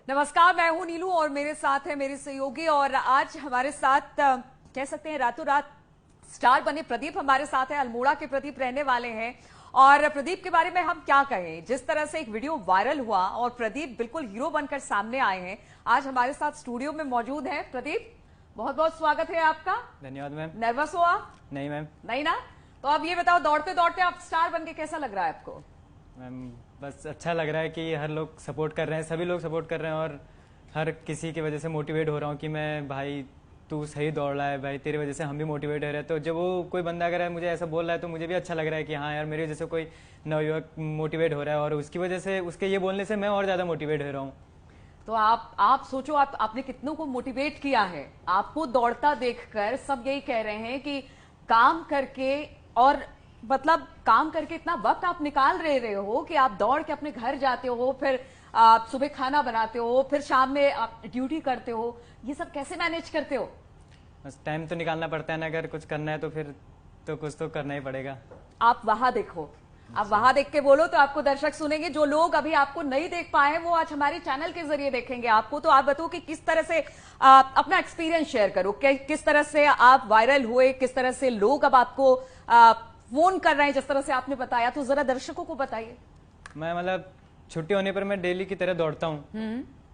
नमस्कार, मैं हूं नीलू और मेरे साथ है मेरे सहयोगी और आज हमारे साथ कह सकते हैं रातों रात स्टार बने प्रदीप हमारे साथ है। अल्मोड़ा के प्रदीप रहने वाले हैं और प्रदीप के बारे में हम क्या कहें, जिस तरह से एक वीडियो वायरल हुआ और प्रदीप बिल्कुल हीरो बनकर सामने आए हैं। आज हमारे साथ स्टूडियो में मौजूद है प्रदीप, बहुत बहुत स्वागत है आपका। धन्यवाद मैम। नर्वस हो आप? नहीं मैम। नहीं ना? तो अब ये बताओ, दौड़ते दौड़ते आप स्टार बन के कैसा लग रहा है आपको? मैम बस अच्छा लग रहा है कि हर लोग सपोर्ट कर रहे हैं, सभी लोग सपोर्ट कर रहे हैं और हर किसी की वजह से मोटिवेट हो रहा हूँ कि मैं भाई तू सही दौड़ रहा है, भाई तेरी वजह से हम भी मोटिवेट हो रहे हैं। तो जब वो कोई बंदा अगर मुझे ऐसा बोल रहा है तो मुझे भी अच्छा लग रहा है कि हाँ यार मेरी वजह से कोई नवयुवक मोटिवेट हो रहा है और उसकी वजह से उसके ये बोलने से मैं और ज़्यादा मोटिवेट हो रहा हूँ। तो आप सोचो, आपने कितनों को मोटिवेट किया है। आपको दौड़ता देखकर सब यही कह रहे हैं कि काम करके और मतलब काम करके इतना वक्त आप निकाल रहे हो कि आप दौड़ के अपने घर जाते हो, फिर आप सुबह खाना बनाते हो, फिर शाम में आप ड्यूटी करते हो। ये सब कैसे मैनेज करते हो? बस टाइम तो निकालना पड़ता है ना, अगर कुछ करना है तो फिर तो कुछ तो करना ही पड़ेगा। आप वहां देखो, आप वहां देख के बोलो तो आपको दर्शक सुनेंगे। जो लोग अभी आपको नहीं देख पाए वो आज हमारे चैनल के जरिए देखेंगे आपको। तो आप बताओ कि किस तरह से अपना एक्सपीरियंस शेयर करो, किस तरह से आप वायरल हुए, किस तरह से लोग अब आपको फोन कर रहे हैं जिस तरह से आपने बताया, तो जरा दर्शकों को बताइए। मैं मतलब छुट्टी होने पर मैं डेली की तरह दौड़ता हूँ,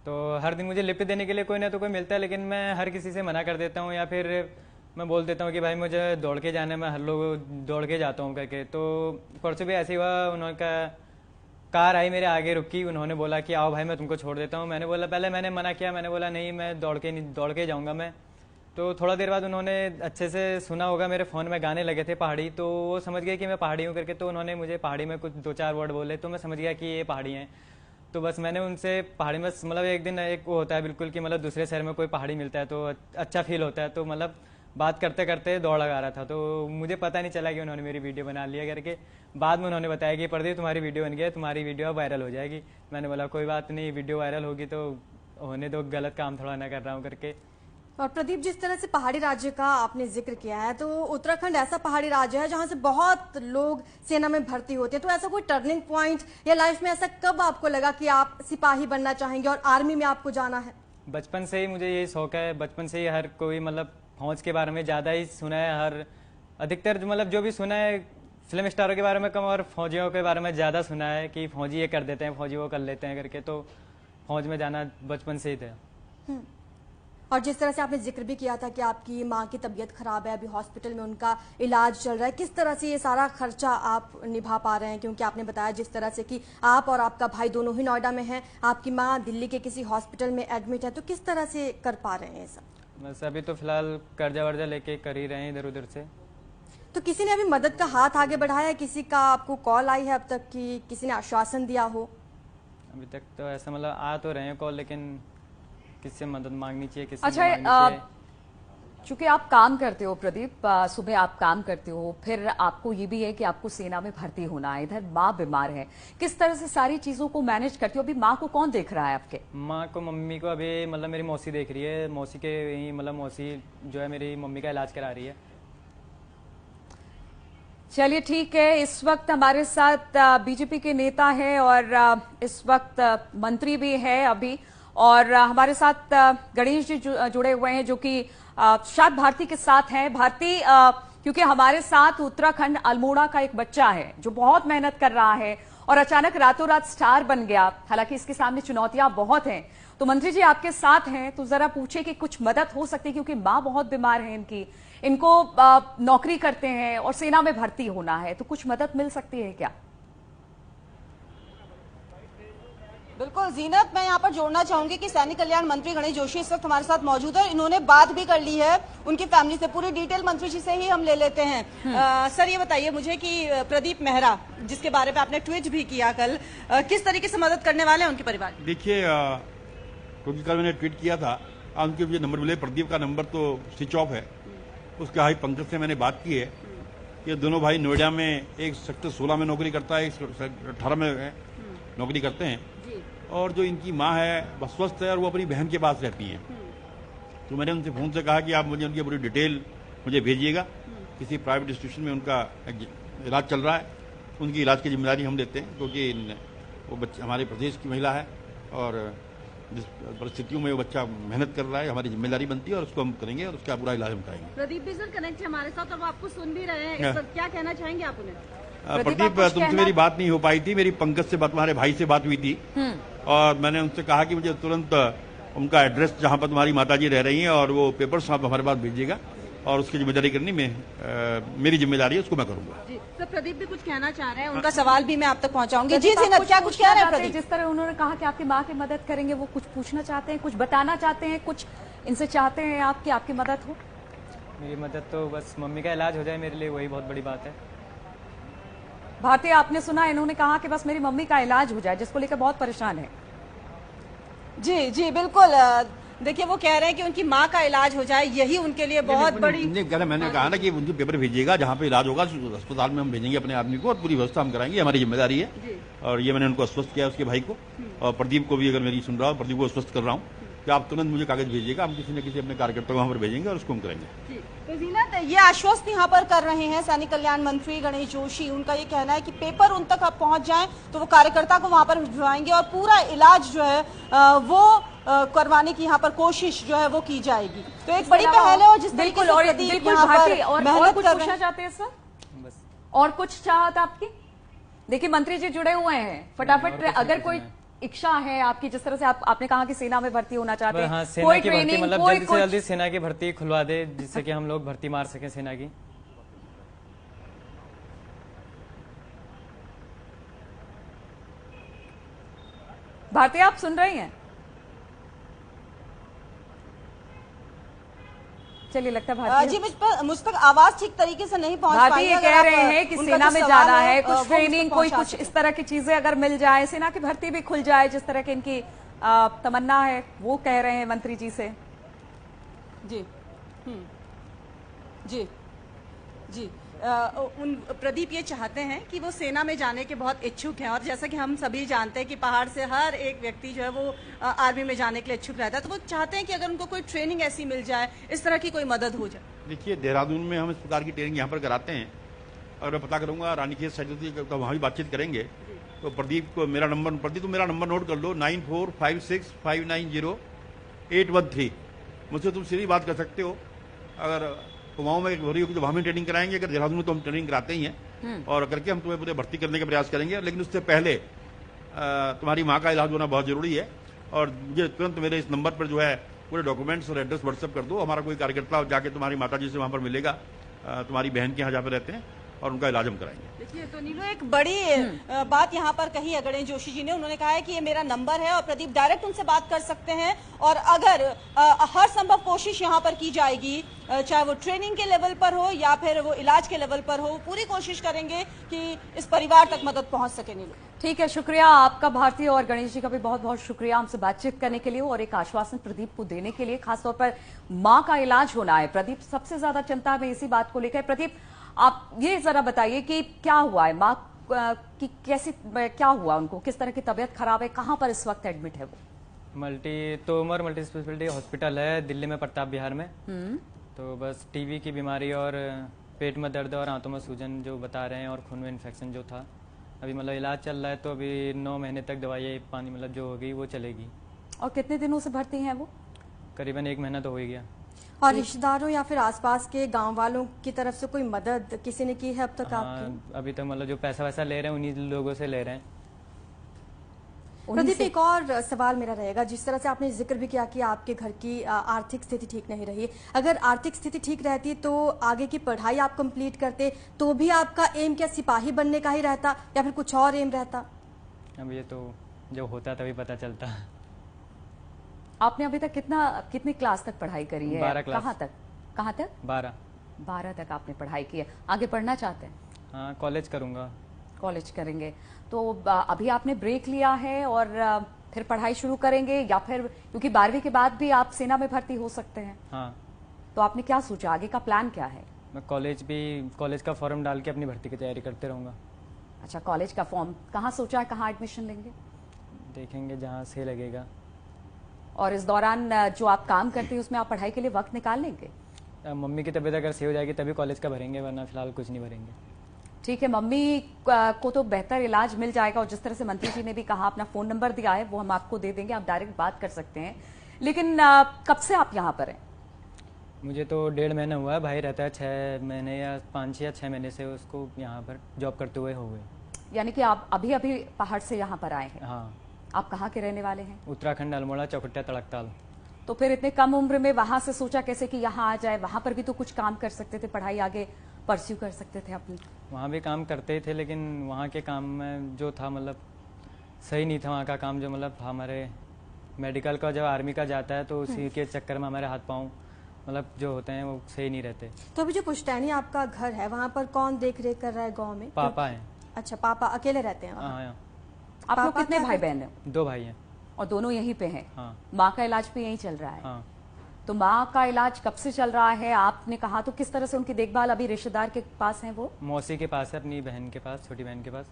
तो हर दिन मुझे लिफ्ट देने के लिए कोई ना तो कोई मिलता है, लेकिन मैं हर किसी से मना कर देता हूँ या फिर मैं बोल देता हूँ कि भाई मुझे दौड़ के जाना है, मैं हर लोग दौड़ के जाता हूँ करके। तो परसों भी ऐसे हुआ, उन्होंने का कार आई मेरे आगे रुकी, उन्होंने बोला कि आओ भाई मैं तुमको छोड़ देता हूँ। मैंने बोला, पहले मैंने मना किया, मैंने बोला नहीं मैं दौड़ के जाऊँगा मैं। तो थोड़ा देर बाद उन्होंने अच्छे से सुना होगा, मेरे फ़ोन में गाने लगे थे पहाड़ी, तो वो समझ गए कि मैं पहाड़ी हूँ करके। तो उन्होंने मुझे पहाड़ी में कुछ 2-4 वर्ड बोले, तो मैं समझ गया कि ये पहाड़ी हैं। तो बस मैंने उनसे पहाड़ी में मतलब एक दिन एक वो होता है बिल्कुल कि मतलब दूसरे शहर में कोई पहाड़ी मिलता है तो अच्छा फील होता है। तो मतलब बात करते करते दौड़ लगा रहा था, तो मुझे पता नहीं चला कि उन्होंने मेरी वीडियो बना लिया करके। बाद में उन्होंने बताया कि प्रदीप तुम्हारी वीडियो बन गई, तुम्हारी वीडियो अब वायरल हो जाएगी। मैंने बोला कोई बात नहीं, वीडियो वायरल होगी तो होने दो, गलत काम थोड़ा ना कर रहा हूँ करके। और प्रदीप, जिस तरह से पहाड़ी राज्य का आपने जिक्र किया है, तो उत्तराखंड ऐसा पहाड़ी राज्य है जहां से बहुत लोग सेना में भर्ती होते हैं। तो ऐसा कोई टर्निंग पॉइंट या लाइफ में ऐसा कब आपको लगा कि आप सिपाही बनना चाहेंगे और आर्मी में आपको जाना है? बचपन से ही मुझे यही शौक है, बचपन से ही हर कोई मतलब फौज के बारे में ज़्यादा ही सुना है। हर अधिकतर मतलब जो भी सुना है फिल्म स्टारों के बारे में कम और फौजियों के बारे में ज़्यादा सुना है कि फौजी ये कर देते हैं, फौजी वो कर लेते हैं करके। तो फौज में जाना बचपन से ही था। और जिस तरह से आपने जिक्र भी किया था कि आपकी माँ की तबीयत खराब है, अभी हॉस्पिटल में उनका इलाज चल रहा है, किस तरह से ये सारा खर्चा आप निभा पा रहे हैं? क्योंकि आपने बताया जिस तरह से कि आप और आपका भाई दोनों ही नोएडा में हैं, आपकी माँ दिल्ली के किसी हॉस्पिटल में एडमिट है, तो किस तरह से कर पा रहे हैं ये सब? बस अभी तो फिलहाल कर्जा वर्जा लेके कर ही रहे हैं इधर उधर से। तो किसी ने अभी मदद का हाथ आगे बढ़ाया है? किसी का आपको कॉल आई है अब तक कि किसी ने आश्वासन दिया हो? अभी तक तो ऐसा मतलब आ तो रहे हैं कॉल, लेकिन किससे मदद मांगनी चाहिए, किससे अच्छा, नहीं मांगनी चाहिए। चूंकि आप काम करते हो प्रदीप, सुबह आप काम करते हो, फिर आपको ये भी है कि आपको सेना में भर्ती होना है, इधर माँ बीमार है, किस तरह से सारी चीजों को मैनेज करते हो? अभी माँ को कौन देख रहा है आपके? माँ को, मम्मी को अभी मतलब मेरी मौसी देख रही है। मौसी के यही मतलब मौसी जो है मेरी मम्मी का इलाज करा रही है। चलिए ठीक है, इस वक्त हमारे साथ बीजेपी के नेता है और इस वक्त मंत्री भी है अभी, और हमारे साथ गणेश जी जुड़े हुए हैं जो कि शायद भारती के साथ हैं। भारती, क्योंकि हमारे साथ उत्तराखंड अल्मोड़ा का एक बच्चा है जो बहुत मेहनत कर रहा है और अचानक रातों रात स्टार बन गया, हालांकि इसके सामने चुनौतियां बहुत हैं। तो मंत्री जी आपके साथ हैं, तो जरा पूछे कि कुछ मदद हो सकती है, क्योंकि माँ बहुत बीमार है इनको नौकरी करते हैं और सेना में भर्ती होना है, तो कुछ मदद मिल सकती है क्या? बिल्कुल जीनत, मैं यहाँ पर जोड़ना चाहूंगी कि सैनिक कल्याण मंत्री गणेश जोशी इस वक्त हमारे साथ मौजूद है। इन्होंने बात भी कर ली है उनकी फैमिली से, पूरी डिटेल मंत्री जी से ही हम ले लेते हैं। सर ये बताइए मुझे कि प्रदीप मेहरा, जिसके बारे में आपने ट्वीट भी किया कल, किस तरीके से मदद करने वाले हैं उनके परिवार? देखिए, क्योंकि कल मैंने ट्वीट किया था, उनके मुझे नंबर मिले, प्रदीप का नंबर तो स्विच ऑफ है। उसके भाई पंकज से मैंने बात की है। ये दोनों भाई नोएडा में, एक सेक्टर 16 में नौकरी करता है, एक 18 में नौकरी करते हैं। और जो इनकी माँ है वह स्वस्थ है और वो अपनी बहन के पास रहती हैं। तो मैंने उनसे फ़ोन से कहा कि आप मुझे उनकी पूरी डिटेल मुझे भेजिएगा। किसी प्राइवेट इंस्टीट्यूशन में उनका इलाज चल रहा है, उनकी इलाज की जिम्मेदारी हम लेते हैं, क्योंकि वो बच्चे हमारे प्रदेश की महिला है और जिस परिस्थितियों में वो बच्चा मेहनत कर रहा है, हमारी जिम्मेदारी बनती है और उसको हम करेंगे और उसका पूरा इलाज हम कराएंगे। प्रदीप भी सर कनेक्ट है हमारे साथ और वो आपको सुन भी रहे हैं इस वक्त, क्या कहना चाहेंगे आप उन्हें? प्रदीप, तुमसे मेरी बात नहीं हो पाई थी, मेरी पंकज से बात, तुम्हारे भाई से बात हुई थी और मैंने उनसे कहा कि मुझे तुरंत उनका एड्रेस जहां पर तुम्हारी माताजी रह रही हैं और वो पेपर्स आप हमारे पास भेजिएगा और उसकी जिम्मेदारी करनी मेरी जिम्मेदारी है, उसको मैं करूंगा। जी सर, प्रदीप भी कुछ कहना चाह रहे हैं, उनका सवाल भी मैं आप तक पहुंचाऊंगी। जी जीनत, क्या कुछ कह रहे हैं प्रदीप? जिस तरह उन्होंने कहा कि आपकी माँ की मदद करेंगे, वो कुछ पूछना चाहते हैं, कुछ बताना चाहते हैं, कुछ इनसे चाहते हैं आप कि आपकी मदद हो? मेरी मदद तो बस मम्मी का इलाज हो जाए मेरे लिए, वही बहुत बड़ी बात है। भारतीय, आपने सुना, इन्होंने कहा कि बस मेरी मम्मी का इलाज हो जाए, जिसको लेकर बहुत परेशान है। जी जी बिल्कुल, देखिए वो कह रहे हैं कि उनकी माँ का इलाज हो जाए, यही उनके लिए बहुत बड़ी। मैंने कहा ना कि उनके पेपर भेजिएगा, जहाँ पे इलाज होगा अस्पताल में हम भेजेंगे अपने आदमी को और पूरी व्यवस्था हम कराएंगे, हमारी जिम्मेदारी है। और ये मैंने उनको आश्वस्त किया, उसके भाई को और प्रदीप को भी, अगर मेरी सुन रहा हो, प्रदीप को आश्वस्त कर रहा हूँ कि आप तुरंत मुझे कागज भेजिएगा, हम किसी न किसी अपने कार्यकर्ता को वहाँ पर भेजेंगे और उसको हम करेंगे। तो जीनत, ये आश्वस्त यहाँ पर कर रहे हैं सैनिक कल्याण मंत्री गणेश जोशी। उनका ये कहना है कि पेपर उन तक आप पहुंच जाएं तो वो कार्यकर्ता को वहां पर भिजवाएंगे और पूरा इलाज जो है वो करवाने की यहाँ पर कोशिश जो है वो की जाएगी। तो एक बड़ी पहल है और जिस तरीके से प्रदीप यहाँ पर मेहनत कुछ कर पूछना रहे हैं। चाहते हैं सर? बस और कुछ चाहत आपकी? देखिए मंत्री जी जुड़े हुए हैं, फटाफट अगर कोई इच्छा है आपकी, जिस तरह से आपने कहा कि सेना में भर्ती होना चाहते हैं, हाँ, सेना कोई की भर्ती, ट्रेनिंग, मतलब कोई जल्दी से जल्दी सेना की भर्ती खुलवा दे, जिससे कि हम लोग भर्ती मार सकें सेना की। भारतीय, आप सुन रही हैं? चलिए, लगता है जी मुझ तक आवाज ठीक तरीके से नहीं पहुंच पाई। भारतीय कह रहे हैं कि सेना में जाना है, कुछ ट्रेनिंग, कोई कुछ इस तरह की चीजें अगर मिल जाए, सेना की भर्ती भी खुल जाए, जिस तरह की इनकी तमन्ना है, वो कह रहे हैं मंत्री जी से। जी जी जी उन प्रदीप ये चाहते हैं कि वो सेना में जाने के बहुत इच्छुक हैं और जैसा कि हम सभी जानते हैं कि पहाड़ से हर एक व्यक्ति जो है वो आर्मी में जाने के लिए इच्छुक रहता है, तो वो चाहते हैं कि अगर उनको कोई ट्रेनिंग ऐसी मिल जाए, इस तरह की कोई मदद हो जाए। देखिए, देहरादून में हम इस प्रकार की ट्रेनिंग यहाँ पर कराते हैं और मैं पता करूंगा रानीखेत साइड तो वहाँ भी बातचीत करेंगे। तो प्रदीप को मेरा नंबर, प्रदीप तो मेरा नंबर नोट कर लो, 9456590813। मुझसे तुम सीधी बात कर सकते हो। अगर कुमाऊं में हो रही होगी तो वहां में ट्रेनिंग कराएंगे, अगर देहरादून में तो हम ट्रेनिंग कराते ही हैं और करके हम तुम्हें पूरे भर्ती करने का प्रयास करेंगे। लेकिन उससे पहले तुम्हारी माँ का इलाज होना बहुत जरूरी है और मुझे तुरंत मेरे इस नंबर पर जो है पूरे डॉक्यूमेंट्स और एड्रेस व्हाट्सएप कर दो। हमारा कोई कार्यकर्ता जाके तुम्हारी माताजी से वहां पर मिलेगा, तुम्हारी बहन के यहाँ जहाँ पर रहते हैं, और उनका इलाज हम कराएंगे। देखिए तो नीलू, एक बड़ी बात यहाँ पर कही है गणेश जोशी जी ने। उन्होंने कहा है कि ये मेरा नंबर है और प्रदीप डायरेक्ट उनसे बात कर सकते हैं और अगर हर संभव कोशिश यहाँ पर की जाएगी, चाहे वो ट्रेनिंग के लेवल पर हो या फिर वो इलाज के लेवल पर हो, पूरी कोशिश करेंगे कि इस परिवार तक मदद पहुंच सके। नीलू, ठीक है, शुक्रिया आपका भारतीय, और गणेश जी का भी बहुत बहुत शुक्रिया हमसे बातचीत करने के लिए और एक आश्वासन प्रदीप को देने के लिए। खासतौर पर मां का इलाज होना है, प्रदीप सबसे ज्यादा चिंता में इसी बात को लेकर। प्रदीप, आप ये जरा बताइए कि क्या हुआ है, मां की कैसी, क्या हुआ उनको, किस तरह की तबीयत खराब है, कहां पर इस वक्त एडमिट है वो? तोमर मल्टी स्पेशलिटी हॉस्पिटल है दिल्ली में, प्रताप बिहार में। तो बस टीबी की बीमारी और पेट में दर्द और आंतों में सूजन जो बता रहे हैं और खून में इन्फेक्शन जो था, अभी मतलब इलाज चल रहा है। तो अभी 9 महीने तक दवाई पानी मतलब जो होगी वो चलेगी। और कितने दिनों से भर्ती हैं वो? करीबन 1 महीना तो हो ही गया। और रिश्तेदारों या फिर आसपास के गांव वालों की तरफ से कोई मदद किसी ने की है अब तक? आपकी अभी तक मतलब जो पैसा वैसा ले रहे हैं उन्हीं लोगों से ले रहे हैं। प्रदीप, एक और सवाल मेरा रहेगा, जिस तरह से आपने जिक्र भी किया कि आपके घर की आर्थिक स्थिति ठीक नहीं रही, अगर आर्थिक स्थिति ठीक रहती तो आगे की पढ़ाई आप कंप्लीट करते तो भी आपका एम क्या सिपाही बनने का ही रहता या फिर कुछ और एम रहता? अब ये तो जब होता तभी पता चलता। आपने अभी तक कितनी क्लास तक पढ़ाई करी है? 12 क्लास। कहाँ तक? 12 तक आपने पढ़ाई की है। आगे पढ़ना चाहते हैं? हाँ, कॉलेज करूंगा। कॉलेज करेंगे तो अभी आपने ब्रेक लिया है और फिर पढ़ाई शुरू करेंगे या फिर, क्योंकि 12वीं के बाद भी आप सेना में भर्ती हो सकते हैं? हाँ। तो आपने क्या सोचा, आगे का प्लान क्या है? मैं कॉलेज का फॉर्म डाल के अपनी भर्ती की तैयारी करते रहूंगा। अच्छा, कॉलेज का फॉर्म कहाँ सोचा है, कहाँ एडमिशन लेंगे? देखेंगे जहाँ सही लगेगा। और इस दौरान जो आप काम करते हैं उसमें आप पढ़ाई के लिए वक्त निकाल लेंगे? मम्मी की तबीयत अगर सही हो जाएगी तभी कॉलेज का भरेंगे, वरना फिलहाल कुछ नहीं भरेंगे। ठीक है, मम्मी को तो बेहतर इलाज मिल जाएगा और जिस तरह से मंत्री जी ने भी कहा, अपना फोन नंबर दिया है वो हम आपको दे देंगे, आप डायरेक्ट बात कर सकते हैं। लेकिन कब से आप यहाँ पर हैं? मुझे तो 1.5 महीना हुआ है, भाई रहता है 6 महीने या 5 या 6 महीने से उसको यहाँ पर जॉब करते हुए हो गए। यानी कि आप अभी अभी पहाड़ से यहाँ पर आए हैं? हाँ। आप कहाँ के रहने वाले हैं? उत्तराखंड, अल्मोड़ा, चौखुटिया, तड़कताल। तो फिर इतने कम उम्र में वहां से सोचा कैसे कि यहाँ आ जाए? वहां पर भी तो कुछ काम कर सकते थे, पढ़ाई आगे परस्यू कर सकते थे अपनी। वहाँ भी काम करते ही थे, लेकिन वहाँ के काम में जो था मतलब सही नहीं था वहाँ का काम, जो मतलब हमारे मेडिकल का जब आर्मी का जाता है तो उसी के चक्कर में हमारे हाथ पाँव मतलब जो होते हैं वो सही नहीं रहते। तो अभी जो पुश्तैनी आपका घर है वहाँ पर कौन देख रेख कर रहा है गाँव में? पापा हैं। अच्छा, पापा अकेले रहते हैं वहाँ? हाँ। आप लोग पापा कितने क्या भाई बहन हैं? 2 भाई हैं। और दोनों यहीं पे हैं? हाँ। माँ का इलाज भी यहीं चल रहा है? हाँ। तो माँ का इलाज कब से चल रहा है आपने कहा, तो किस तरह से उनकी देखभाल अभी रिश्तेदार के पास है वो? मौसी के पास है, अपनी बहन के पास, छोटी बहन के पास।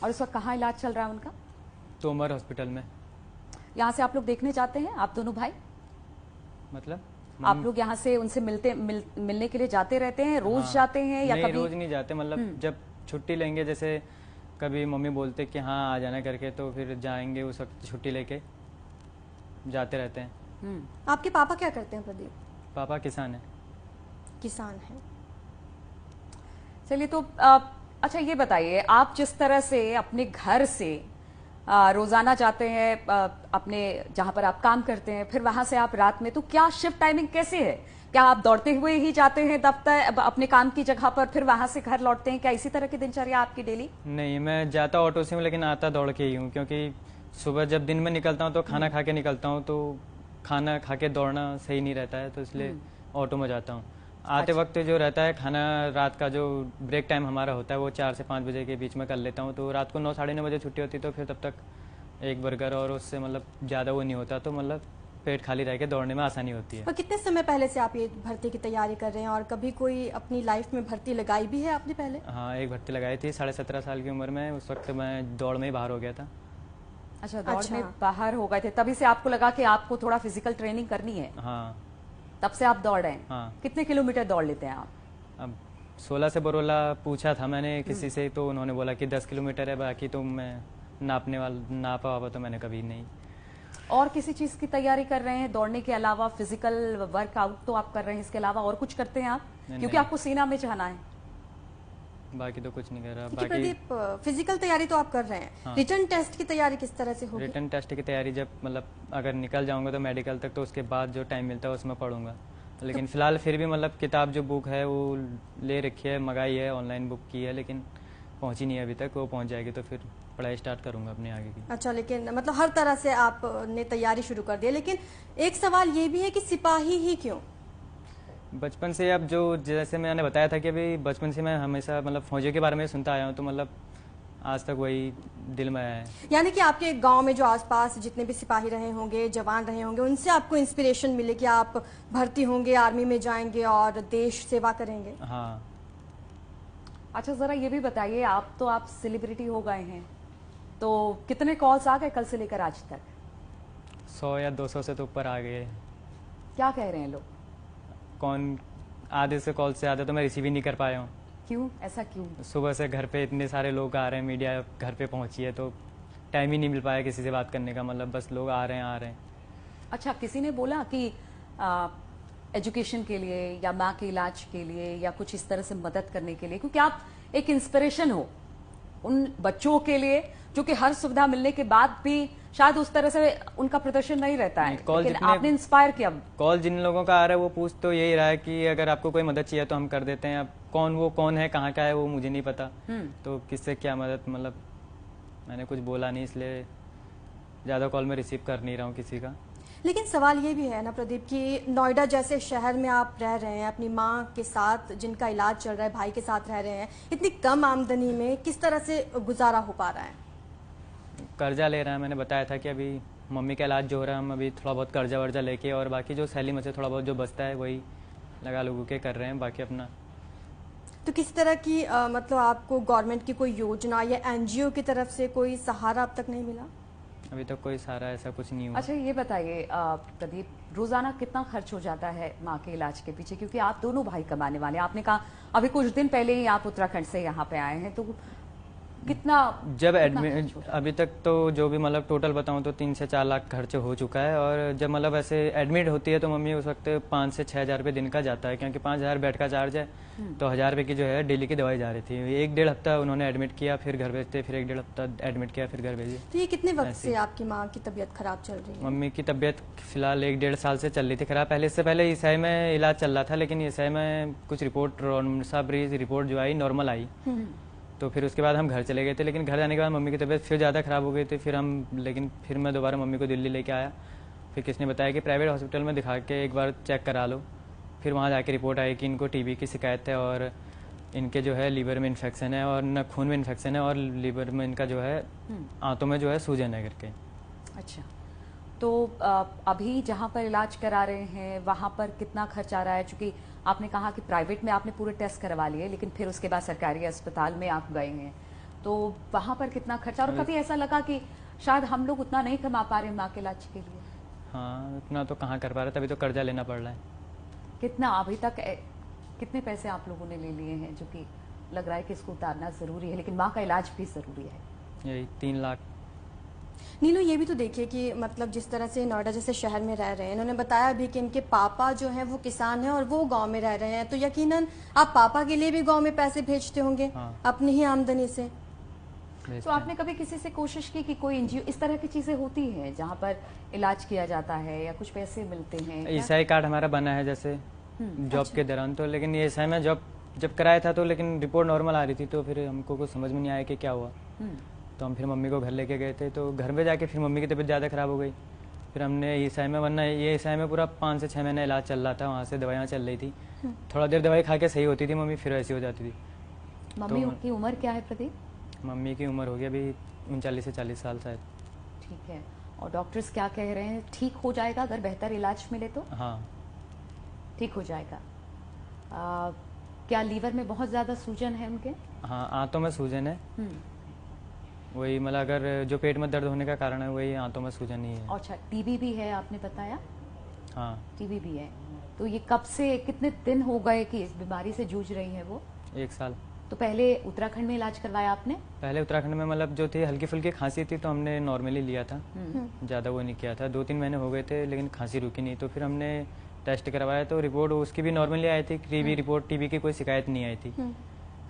और इस वक्त कहाँ इलाज चल रहा है उनका? तोमर हॉस्पिटल में। यहाँ से आप लोग देखने जाते हैं, आप दोनों भाई? मतलब आप लोग यहाँ से उनसे मिलने के लिए जाते रहते हैं? रोज हाँ। जाते हैं या नहीं, कभी? रोज नहीं जाते, मतलब जब छुट्टी लेंगे, जैसे कभी मम्मी बोलते कि हाँ आ जाना करके, तो फिर जाएंगे, उस वक्त छुट्टी लेके जाते रहते हैं। आपके पापा क्या करते हैं प्रदीप? पापा किसान है। किसान है। चलिए, तो अच्छा ये बताइए, आप जिस तरह से अपने घर से रोजाना जाते हैं अपने जहां पर आप काम करते हैं, फिर वहां से आप रात में, तो क्या शिफ्ट टाइमिंग कैसे है? क्या आप दौड़ते हुए ही जाते हैं दफ्तर अपने काम की जगह पर, फिर वहां से घर लौटते हैं? क्या इसी तरह की दिनचर्या आपकी डेली? नहीं, मैं जाता ऑटो से हूँ, लेकिन आता दौड़ के ही हूँ, क्योंकि सुबह जब दिन में निकलता हूँ तो खाना खा के निकलता हूँ, तो खाना खा के दौड़ना सही नहीं रहता है, तो इसलिए ऑटो में जाता हूँ। आते वक्त जो रहता है खाना, रात का जो ब्रेक टाइम हमारा होता है वो 4 से 5 बजे के बीच में कर लेता हूँ, तो रात को 9 साढ़े 9 बजे छुट्टी होती है, तो फिर तब तक एक बर्गर और उससे मतलब ज़्यादा वो नहीं होता, तो मतलब पेट खाली रह के दौड़ने में आसानी होती है। और कितने समय पहले से आप ये भर्ती की तैयारी कर रहे हैं, और कभी कोई अपनी लाइफ में भर्ती लगाई भी है आपने पहले? हाँ, एक भर्ती लगाई थी 17.5 साल की उम्र में, उस वक्त मैं दौड़ में ही बाहर हो गया था। अच्छा, दौड़ में बाहर हो गए थे, तभी से आपको लगा कि आपको थोड़ा फिजिकल ट्रेनिंग करनी है? हाँ। तब से आप दौड़ रहे हैं? हाँ। कितने किलोमीटर दौड़ लेते हैं आप? अब 16 से बरोला पूछा था मैंने किसी से, तो उन्होंने बोला कि 10 किलोमीटर है, बाकी तो मैं नापा हुआ तो मैंने कभी नहीं। और किसी चीज की तैयारी कर रहे हैं दौड़ने के अलावा? फिजिकल वर्कआउट तो आप कर रहे हैं, इसके अलावा और कुछ करते हैं आप? क्योंकि आपको सेना में जाना है। बाकी तो कुछ नहीं कर रहा। बाकी बाकी प्रदीप, फिजिकल तैयारी तो आप कर रहे हैं, हाँ। रिटर्न टेस्ट की तैयारी किस तरह से होगी? रिटर्न टेस्ट की तैयारी जब मतलब अगर निकल जाऊंगा तो मेडिकल तक, तो उसके बाद जो टाइम मिलता है उसमें पढ़ूंगा, लेकिन फिलहाल फिर भी मतलब किताब जो बुक है वो ले रखी है, मंगाई है, ऑनलाइन बुक की है, लेकिन पहुंची नहीं है अभी तक। वो पहुंच जाएगी तो फिर पढ़ाई स्टार्ट करूंगा अपने आगे की। अच्छा, लेकिन मतलब हर तरह से आपने तैयारी शुरू कर दी है, लेकिन एक सवाल ये भी है कि सिपाही ही क्यों? बचपन से, अब जो जैसे मैंने बताया था कि अभी बचपन से मैं हमेशा मतलब फौजियों के बारे में सुनता आया हूँ, तो मतलब आज तक वही दिल में आया है। यानी कि आपके गांव में जो आसपास जितने भी सिपाही रहे होंगे, जवान रहे होंगे, उनसे आपको इंस्पिरेशन मिले कि आप भर्ती होंगे, आर्मी में जाएंगे और देश सेवा करेंगे? हाँ। अच्छा, जरा ये भी बताइए, आप सेलिब्रिटी हो गए हैं, तो कितने कॉल्स आ गए कल से लेकर आज तक? 100 या 200 से तो ऊपर आ गए। क्या कह रहे हैं लोग? कौन, आधे से कॉल से आधे तो मैं रिसीव ही नहीं कर पाया हूँ। क्यों, ऐसा क्यों? सुबह से घर पे इतने सारे लोग आ रहे हैं, मीडिया घर पे पहुंची है, तो टाइम ही नहीं मिल पाया किसी से बात करने का, मतलब बस लोग आ रहे हैं। अच्छा, किसी ने बोला कि एजुकेशन के लिए या माँ के इलाज के लिए या कुछ इस तरह से मदद करने के लिए, क्योंकि आप एक इंस्पिरेशन हो उन बच्चों के लिए जो कि हर सुविधा मिलने के बाद भी शायद उस तरह से उनका प्रदर्शन नहीं रहता है, लेकिन आपने इंस्पायर किया। कॉल जिन लोगों का आ रहा है वो पूछ तो यही रहा है कि अगर आपको कोई मदद चाहिए तो हम कर देते हैं। अब कौन है, कहाँ का है, वो मुझे नहीं पता, तो किससे क्या मदद, मतलब मैंने कुछ बोला नहीं, इसलिए ज्यादा कॉल में रिसीव कर नहीं रहा हूँ किसी का। लेकिन सवाल ये भी है ना प्रदीप कि नोएडा जैसे शहर में आप रह रहे हैं, अपनी माँ के साथ जिनका इलाज चल रहा है, भाई के साथ रह रहे हैं, इतनी कम आमदनी में किस तरह से गुजारा हो पा रहा है? कर्जा ले रहा है, मैंने बताया था कि अभी मम्मी का इलाज जो हो रहा है, हम अभी थोड़ा बहुत कर्जा वर्जा लेके, और बाकी जो सैलरी में से थोड़ा बहुत जो बचता है वही लगा लोगों के कर रहे हैं, बाकी अपना। तो किस तरह की मतलब आपको गवर्नमेंट की कोई योजना या एनजीओ की तरफ से कोई सहारा अब तक नहीं मिला? अभी तक कोई सारा ऐसा कुछ नहीं हुआ। अच्छा ये बताइए प्रदीप, रोजाना कितना खर्च हो जाता है माँ के इलाज के पीछे, क्योंकि आप दोनों भाई कमाने वाले हैं। आपने कहा अभी कुछ दिन पहले ही आप उत्तराखंड से यहाँ पे आए हैं, तो कितना जब कितना एडमिट खर्च होता अभी तक तो जो भी मतलब टोटल बताऊं तो 3 से 4 लाख खर्च हो चुका है। और जब मतलब ऐसे एडमिट होती है तो मम्मी उस वक्त 5 से 6 हज़ार रुपये दिन का जाता है, क्योंकि 5,000 बेड का चार्ज है। तो 1,000 रुपये की जो है डेली की दवाई जा रही थी। 1-1.5 हफ्ता उन्होंने एडमिट किया, फिर घर भेजते, फिर 1-1.5 हफ्ता एडमिट किया, फिर घर भेजे। तो ये कितने वक्त से आपकी माँ की तबीयत खराब चल रही है? मम्मी की तबीयत फिलहाल 1-1.5 साल से चल रही थी खराब। पहले इससे पहले ईसाई में इलाज चल रहा था, लेकिन ईसाई में कुछ रिपोर्ट जो आई नॉर्मल आई। तो फिर उसके बाद हम घर चले गए थे, लेकिन घर जाने के बाद मम्मी की तबीयत फिर ज़्यादा ख़राब हो गई थी। फिर मैं दोबारा मम्मी को दिल्ली लेके आया। फिर किसने बताया कि प्राइवेट हॉस्पिटल में दिखा के एक बार चेक करा लो। फिर वहाँ जाके रिपोर्ट आई कि इनको टीबी की शिकायत है और इनके जो है लीवर में इन्फेक्शन है, और न खून में इन्फेक्शन है, और लीवर में इनका जो है आंतों में जो है सूजन है करके। अच्छा, तो अभी जहाँ पर इलाज करा रहे हैं वहाँ पर कितना खर्च आ रहा है? चूंकि आपने कहा कि प्राइवेट में आपने पूरे टेस्ट करवा लिए, लेकिन फिर उसके बाद सरकारी अस्पताल में आप गए हैं, तो वहाँ पर कितना खर्चा? और कभी ऐसा लगा कि शायद हम लोग उतना नहीं कमा पा रहे माँ के इलाज के लिए? हाँ, उतना तो कहाँ कर पा रहे, तभी तो कर्जा लेना पड़ रहा है। कितना अभी तक कितने पैसे आप लोगों ने ले लिए हैं, जो कि लग रहा है कि इसको उतारना जरूरी है, लेकिन माँ का इलाज भी जरूरी है? यही 3 लाख। नीलू, ये भी तो देखिए कि मतलब जिस तरह से नोएडा जैसे शहर में रह रहे हैं, इन्होंने बताया भी कि इनके पापा जो हैं वो किसान हैं और वो गांव में रह रहे हैं, तो यकीनन आप पापा के लिए भी गांव में पैसे भेजते होंगे। हाँ। अपनी ही आमदनी से। तो आपने कभी किसी से कोशिश की कि कोई एनजीओ, इस तरह की चीजें होती हैं जहाँ पर इलाज किया जाता है या कुछ पैसे मिलते हैं? ईसाई कार्ड हमारा बना है जैसे जॉब के दौरान, तो लेकिन ये ईसाई में जब कराया था तो लेकिन रिपोर्ट नॉर्मल आ रही थी, तो फिर हमको कुछ समझ में नहीं आया कि क्या हुआ। तो हम फिर मम्मी को घर लेके गए थे, तो घर में जाके फिर मम्मी की तबीयत ज़्यादा ख़राब हो गई। फिर हमने ईसाई में, वरना ये ईसाई में पूरा 5 से 6 महीने इलाज चल रहा था, वहाँ से दवाइयाँ चल रही थी। थोड़ा देर दवाई खा के सही होती थी मम्मी, फिर ऐसी हो जाती थी। मम्मी की उम्र क्या है प्रदीप? मम्मी की उम्र हो गई अभी 39 से 40 साल शायद। ठीक है, और डॉक्टर्स क्या कह रहे हैं? ठीक हो जाएगा अगर बेहतर इलाज मिले तो? हाँ, ठीक हो जाएगा। क्या लीवर में बहुत ज्यादा सूजन है उनके? हाँ, आंतों में सूजन है। वही मतलब अगर जो पेट में दर्द होने का कारण है वही आंतों में सूजन ही है। अच्छा, टीबी भी है आपने बताया? हाँ, टीबी भी है। तो ये कब से, कितने दिन हो गए कि इस बीमारी से जूझ रही है वो? 1 साल। तो पहले उत्तराखंड में इलाज करवाया आपने? पहले उत्तराखंड में मतलब जो थी हल्की फुल्की खांसी थी, तो हमने नॉर्मली लिया था, ज़्यादा वो नहीं किया था। 2-3 महीने हो गए थे, लेकिन खांसी रुकी नहीं। तो फिर हमने टेस्ट करवाया तो रिपोर्ट उसकी भी नॉर्मली आई थी, टीबी की कोई शिकायत नहीं आई थी।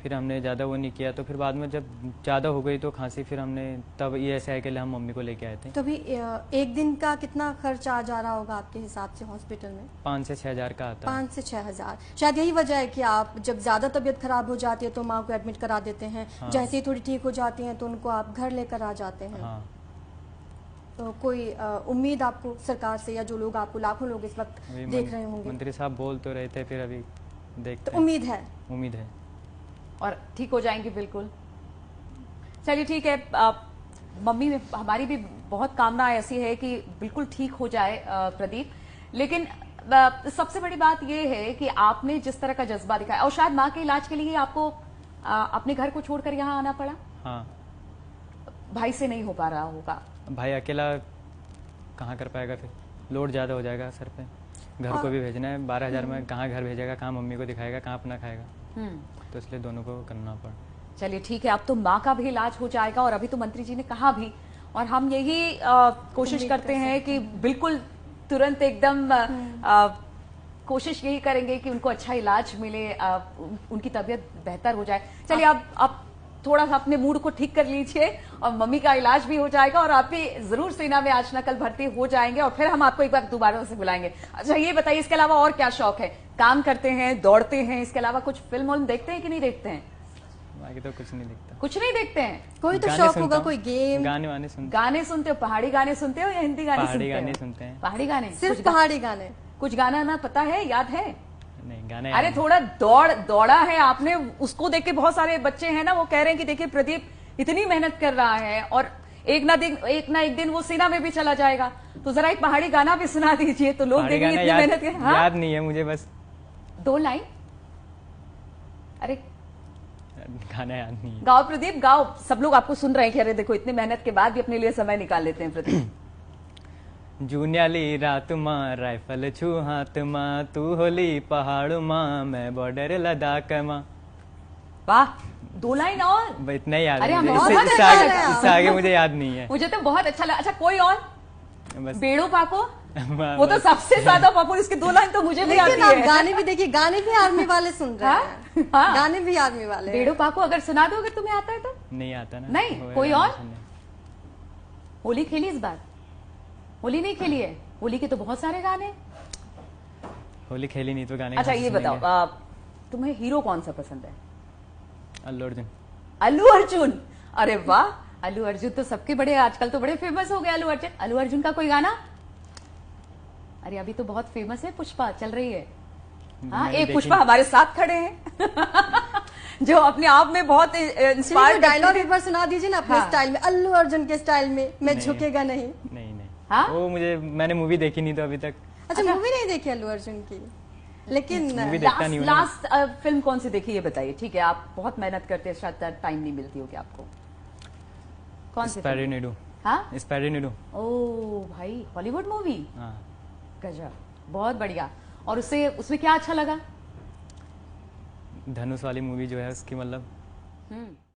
फिर हमने ज़्यादा वो नहीं किया, तो फिर बाद में जब ज़्यादा हो गई तो खांसी, फिर हमने तब ESI के लिए हम मम्मी को लेके आए थे। तो अभी एक दिन का कितना खर्च आ जा रहा होगा आपके हिसाब से हॉस्पिटल में? 5 से 6 हज़ार का आता है। 5 से 6 हजार। शायद यही वजह है कि आप जब ज्यादा तबीयत खराब हो जाती है तो माँ को एडमिट करा देते हैं। हाँ। जैसे ही थोड़ी ठीक हो जाती हैं तो उनको आप घर लेकर आ जाते हैं। हाँ, तो कोई उम्मीद आपको सरकार से, या जो लोग आपको, लाखों लोग इस वक्त अभी देख रहे होंगे, मंत्री साहब बोल तो रहे थे, फिर अभी देखते तो हैं। उम्मीद है और ठीक हो जाएंगे बिल्कुल। चलिए ठीक है, मम्मी में हमारी भी बहुत कामना ऐसी है कि बिल्कुल ठीक हो जाए प्रदीप। लेकिन सबसे बड़ी बात यह है कि आपने जिस तरह का जज्बा दिखाया, और शायद माँ के इलाज के लिए आपको अपने घर को छोड़कर यहाँ आना पड़ा। हाँ, भाई से नहीं हो पा रहा होगा? भाई अकेला कहाँ कर पाएगा, फिर लोड ज़्यादा हो जाएगा सर पे। घर को भी भेजना है, 12,000 में कहाँ घर भेजेगा, कहाँ मम्मी को दिखाएगा, कहाँ अपना खाएगा। तो इसलिए दोनों को करना पड़ा। चलिए ठीक है, अब तो माँ का भी इलाज हो जाएगा, और अभी तो मंत्री जी ने कहा भी, और हम यही कोशिश करते हैं कि बिल्कुल तुरंत एकदम कोशिश यही करेंगे कि उनको अच्छा इलाज मिले, उनकी तबीयत बेहतर हो जाए। चलिए अब थोड़ा सा अपने मूड को ठीक कर लीजिए, और मम्मी का इलाज भी हो जाएगा, और आप भी जरूर सेना में आज न कल भर्ती हो जाएंगे, और फिर हम आपको एक बार दोबारा से बुलाएंगे। अच्छा ये बताइए, इसके अलावा और क्या शौक है? काम करते हैं, दौड़ते हैं, इसके अलावा कुछ फिल्म देखते हैं कि नहीं देखते हैं? बाकी तो कुछ नहीं दिखता। कुछ नहीं देखते हैं? कोई तो गाने शौक सुनता होगा, हूँ। कोई गेम? गाने सुनते। गाने सुनते हो? पहाड़ी गाने सुनते हो या हिंदी गाने पहाड़ी सुनते हो? गाने सुनते हैं। पहाड़ी गाने? सिर्फ पहाड़ी गाने? कुछ गाना ना पता है, याद है? नहीं, गाने अरे थोड़ा दौड़ा है आपने, उसको देख के बहुत सारे बच्चे हैं ना, वो कह रहे हैं कि देखिए प्रदीप इतनी मेहनत कर रहा है, और एक ना एक दिन वो सेना में भी चला जाएगा, तो जरा एक पहाड़ी गाना भी सुना दीजिए, तो लोग देखेंगे इतनी मेहनत कर। हाँ? याद नहीं है मुझे, बस 2 लाइन। अरे गाना याद नहीं है। गाओ प्रदीप, गाओ। सब लोग आपको सुन रहे हैं कि अरे देखो इतनी मेहनत के बाद भी अपने लिए समय निकाल लेते हैं प्रदीप। जूनियाली रात माँ राइफल छू हाथ माँ, तू होली पहाड़ माँ मैं बॉर्डर लद्दाख माँ। वाह, 2 लाइन और। बस इतना ही याद अरे है हम मुझे, बहुत इससे अच्छा आगे, लगा। इससे आगे मुझे याद नहीं है। मुझे तो बहुत अच्छा लगा। अच्छा, कोई और? बस बेड़ो पाको, बस- वो तो सबसे ज्यादा पॉपुलर, इसकी 2 लाइन तो मुझे भी आती लेकिन आप है। गाने भी देखिए, गाने भी आर्मी वाले सुन रहे हैं। हाँ। गाने भी आर्मी वाले हैं। बेड़ो पाको अगर सुना दो, अगर तुम्हें आता है तो। नहीं आता ना। नहीं, वो कोई गाना और? सुनने। होली खेली इस बार? होली नहीं खेली है? होली के तो बहुत सारे गाने। होली खेली नहीं तो गाने अच्छा कहाँ से ये बताओ, सुनेंगे? तुम्हें हीरो कौन सा पसंद है? अल्लू अर्जुन। अल्लू अर्जुन। अरे वाह, अल्लू अर्जुन तो सबके बड़े, आजकल तो बड़े फेमस हो गए अल्लू अर्जुन। अल्लू अर्जुन का कोई गाना? अरे अभी तो बहुत फेमस है पुष्पा, चल रही है। हाँ, मैंने एक देखी पुष्पा नहीं। हमारे साथ खड़े हैं जो अपने आप में बहुत इंस्पायर। डायलॉग एक बार सुना दीजिए ना अपने हाँ। स्टाइल में, अल्लू अर्जुन के स्टाइल में। मैं झुकेगा नहीं। नहीं नहीं, हाँ? वो मुझे, मैंने मूवी देखी नहीं तो अभी तक। अच्छा, मूवी नहीं देखी अल्लू अर्जुन की, लेकिन मूवी देखता नहीं हूँ ना। लास्ट फिल्म कौन सी देखी ये बताइए। ठीक है, आप बहुत मेहनत करते हैं, शायद टाइम नहीं मिलती होगी आपको। कौन सी स्पैरो फिल्म? नीडू। हाँ, स्पैरो नीडू। ओ भाई, हॉलीवुड मूवी। हाँ, गजब, बहुत बढ़िया। और उससे, उसमें क्या अच्छा लगा? धनुष वाली मूवी जो है उसकी, मतलब